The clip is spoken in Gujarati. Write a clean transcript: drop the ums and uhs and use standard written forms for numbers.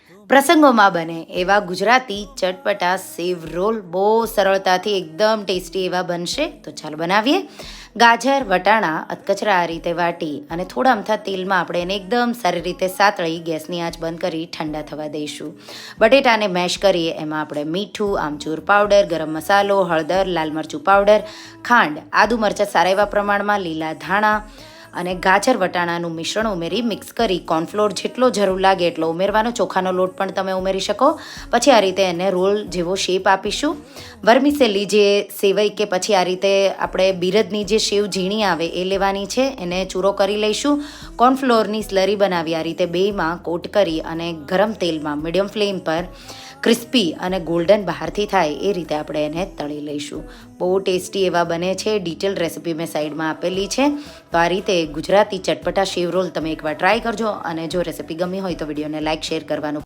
પ્રસંગોમાં બને એવા ગુજરાતી ચટપટા સેવ રોલ બહુ સરળતાથી એકદમ ટેસ્ટી એવા બનશે. તો ચાલો બનાવીએ. ગાજર વટાણા અધકચરા આ રીતે વાટી અને થોડા અમથા તેલમાં આપણે એને એકદમ સારી રીતે સાતળી ગેસની આંચ બંધ કરી ઠંડા થવા દઈશું. બટેટાને મેશ કરીએ, એમાં આપણે મીઠું, આમચૂર પાવડર, ગરમ મસાલો, હળદર, લાલ મરચું પાવડર, ખાંડ, આદુ મરચાં સારા એવા પ્રમાણમાં, લીલા ધાણા અને ગાજર વટાણાનું મિશ્રણ ઉમેરી મિક્સ કરી કોર્નફ્લોર જેટલો જરૂર લાગે એટલો ઉમેરવાનો. ચોખાનો લોટ પણ તમે ઉમેરી શકો. પછી આ રીતે એને રોલ જેવો શેપ આપીશું. વર્મિસેલી જે સેવઈ કે પછી આ રીતે આપણે બિરદની જે સેવ ઝીણી આવે એ લેવાની છે, એને ચૂરો કરી લઈશું. કોર્નફ્લોરની સ્લરી બનાવી આ રીતે બેમાં કોટ કરી અને ગરમ તેલમાં મીડિયમ ફ્લેમ પર ક્રિસ્પી અને ગોલ્ડન બહારથી થાય એ રીતે આપણે એને તળી લઈશું. બહુ ટેસ્ટી એવા બને છે. ડિટેલ રેસિપી મેં સાઈડમાં આપેલી છે. તો આ રીતે ગુજરાતી ચટપટા સેવ રોલ તમે એકવાર ટ્રાય કરજો. અને જો રેસિપી ગમી હોય તો વિડીયોને લાઇક શેર કરવાનું